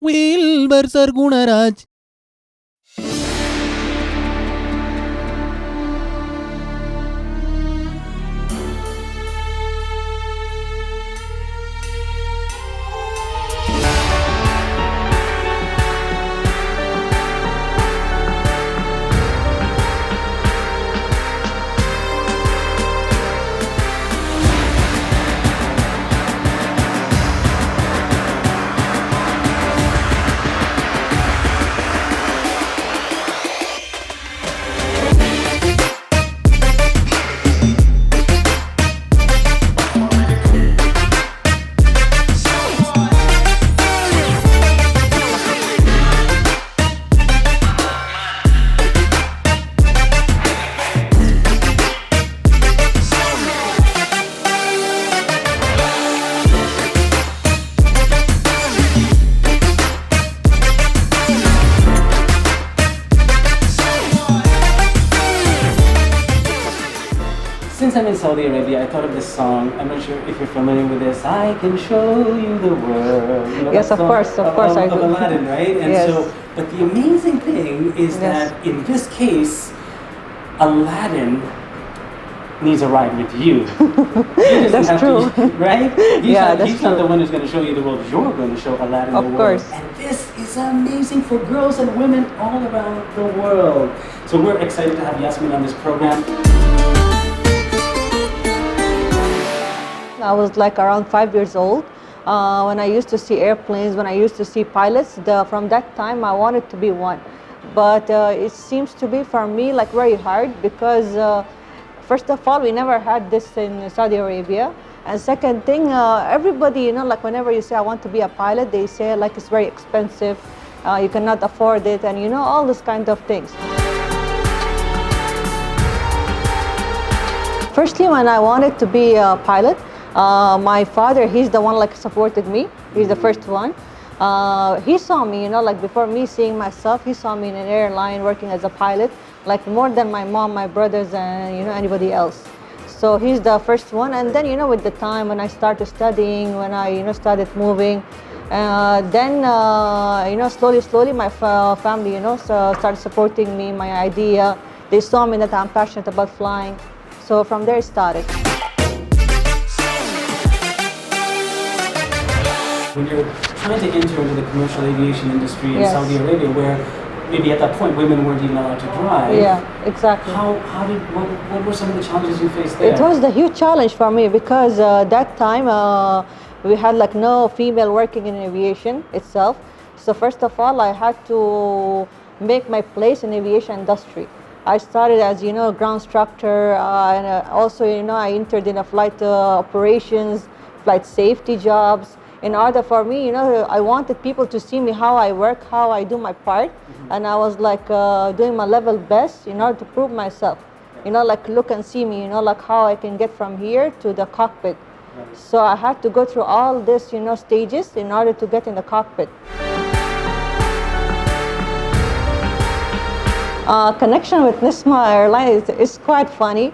Wilbur Sargunaraj. Since I'm in Saudi Arabia, I thought of this song. I'm not sure if you're familiar with this. I can show you the world. You know, Yes, of course, I of do. Aladdin, right? And Yes. so, but the amazing thing is Yes. that in this case, Aladdin needs a ride with you. He doesn't That's have true. to, right? Yeah, that's he's not true. the one who's going to show you the world. You're going to show Aladdin Of the world. course. And this is amazing for girls and women all around the world. So we're excited to have Yasmeen on this program. I was like around 5 years old when I used to see airplanes, when I used to see pilots. From that time I wanted to be one. But it seems to be for me like very hard because first of all, we never had this in Saudi Arabia. And second thing, everybody, you know, like whenever you say I want to be a pilot, they say like it's very expensive, you cannot afford it, and you know, all this kind of things. Firstly, when I wanted to be a pilot, my father, he's the one like supported me. He's the first one. He saw me, you know, like before me seeing myself, he saw me in an airline working as a pilot, like more than my mom, my brothers, and you know, anybody else. So he's the first one. And then, you know, with the time when I started studying, when I, you know, started moving, then, you know, slowly, my family, you know, started supporting me, my idea. They saw me that I'm passionate about flying. So from there it started. When you're trying to enter into the commercial aviation industry in Yes. Saudi Arabia, where maybe at that point women weren't even allowed to drive. Yeah, exactly. What were some of the challenges you faced there? It was the huge challenge for me because that time we had like no female working in aviation itself. So first of all, I had to make my place in aviation industry. I started as, you know, ground instructor, and also, you know, I entered in a flight operations, flight safety jobs. In order for me, you know, I wanted people to see me how I work, how I do my part, and I was like doing my level best in order to prove myself. You know, like look and see me, you know, like how I can get from here to the cockpit. So I had to go through all this, you know, stages in order to get in the cockpit. Connection with NESMA Airline is quite funny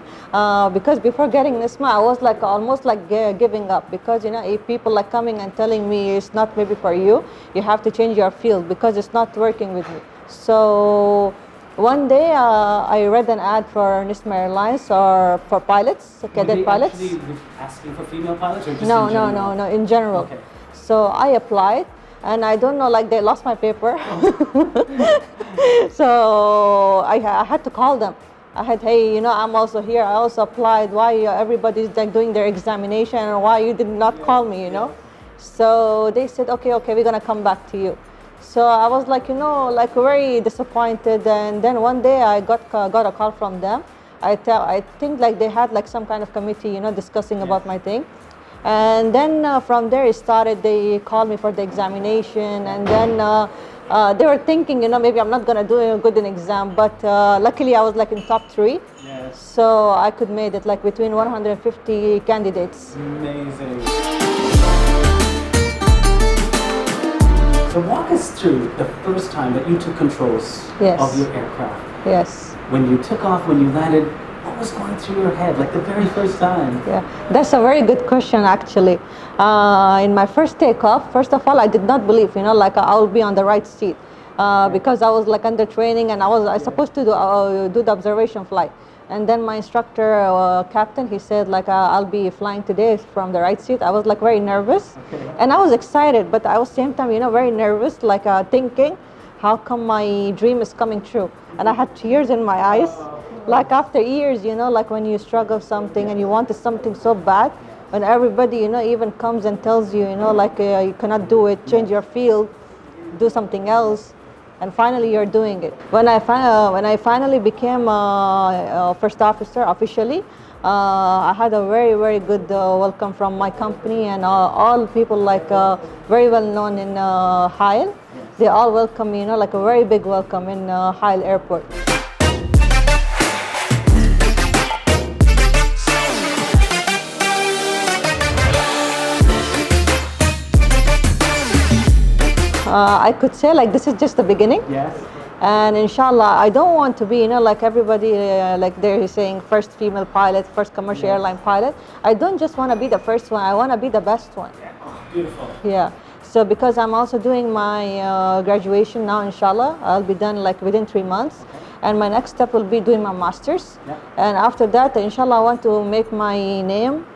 because before getting NESMA, I was like almost like giving up because, you know, if people like coming and telling me it's not maybe for you, you have to change your field because it's not working with me. So one day I read an ad for NESMA Airlines or for pilots, cadet pilots. Were they actually asking for female pilots or just No, in general? no, in general. Okay. So I applied. And I don't know, like they lost my paper. So I had to call them. I had, hey, you know, I'm also here. I also applied. Why everybody's like doing their examination, and why you did not call me, you know? So they said, okay, we're gonna come back to you. So I was like, you know, like very disappointed. And then one day I got a call from them. I think like they had like some kind of committee, you know, discussing about my thing. And then from there it started. They called me for the examination, and then they were thinking, you know, maybe I'm not gonna do good in exam, but luckily I was like in top 3. Yes. So I could made it like between 150 candidates. Amazing. So walk us through the first time that you took controls Yes. of your aircraft. Yes. When you took off, when you landed, what was going through your head, like the very first time? Yeah, that's a very good question actually. In my first takeoff, first of all, I did not believe, like I'll be on the right seat because I was like under training and I was supposed to do the observation flight. And then my instructor, Captain, he said like I'll be flying today from the right seat. I was like very nervous, and I was excited, but I was same time, very nervous, like thinking, how come my dream is coming true? And I had tears in my eyes, like after years, like when you struggle something and you wanted something so bad, when everybody, even comes and tells you, like you cannot do it, change your field, do something else. And finally, you're doing it. When I finally became a first officer officially, I had a very, very good welcome from my company and all people like very well known in HAIL. They all welcome me, like a very big welcome in HAIL Airport. I could say like this is just the beginning. Yes. And inshallah, I don't want to be, like everybody, like they're saying, first female pilot, first commercial airline pilot. I don't just want to be the first one. I want to be the best one. Yeah. Oh, beautiful. Yeah. So because I'm also doing my graduation now, inshallah, I'll be done like within 3 months. And my next step will be doing my master's. Yeah. And after that, inshallah, I want to make my name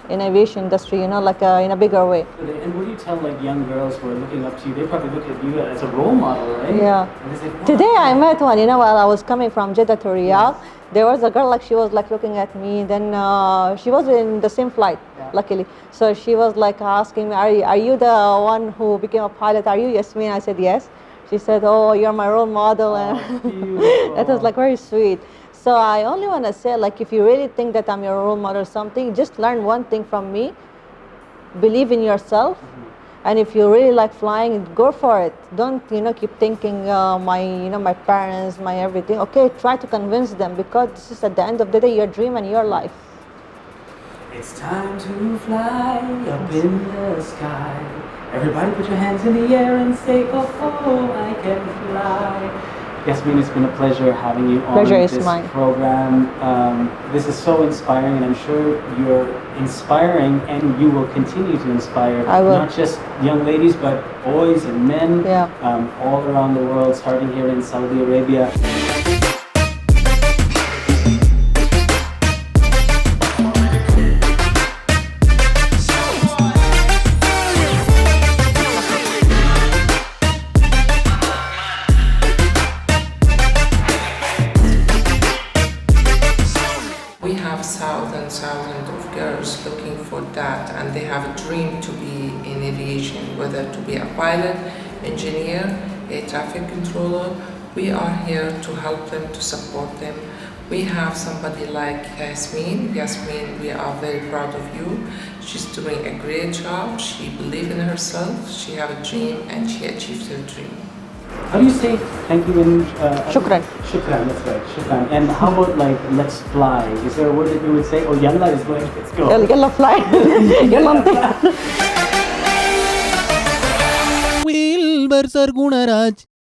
in aviation industry, like in a bigger way. And what do you tell like young girls who are looking up to you? They probably look at you as a role model, right? Yeah. And they say, wow. Today I met one, while I was coming from Jeddah to Riyadh. Yes. There was a girl like she was like looking at me. Then she was in the same flight, luckily. So she was like asking me, are you the one who became a pilot? Are you Yasmeen? I said yes. She said, oh, you're my role model. And that was like very sweet. So I only want to say, like, if you really think that I'm your role model or something, just learn one thing from me. Believe in yourself. And if you really like flying, go for it. Don't, keep thinking my parents, my everything. Okay, try to convince them because this is at the end of the day your dream and your life. It's time to fly up in the sky. Everybody put your hands in the air and say, oh, I can fly. Yasmeen, it's been a pleasure having you on this program. This is so inspiring, and I'm sure you're inspiring and you will continue to inspire not just young ladies, but boys and men all around the world, starting here in Saudi Arabia. Thousands of girls looking for that, and they have a dream to be in aviation, whether to be a pilot, engineer, a traffic controller. We are here to help them, to support them. We have somebody like Yasmeen. Yasmeen, we are very proud of you. She's doing a great job. She believes in herself. She has a dream, and she achieved her dream. How do you say thank you in Shukran. Shukran, that's right, shukran. And how about like let's fly? Is there a word that you would say? Oh, yalla is like let's go. Yalla fly. Yalla. Wilbur Sargunaraj.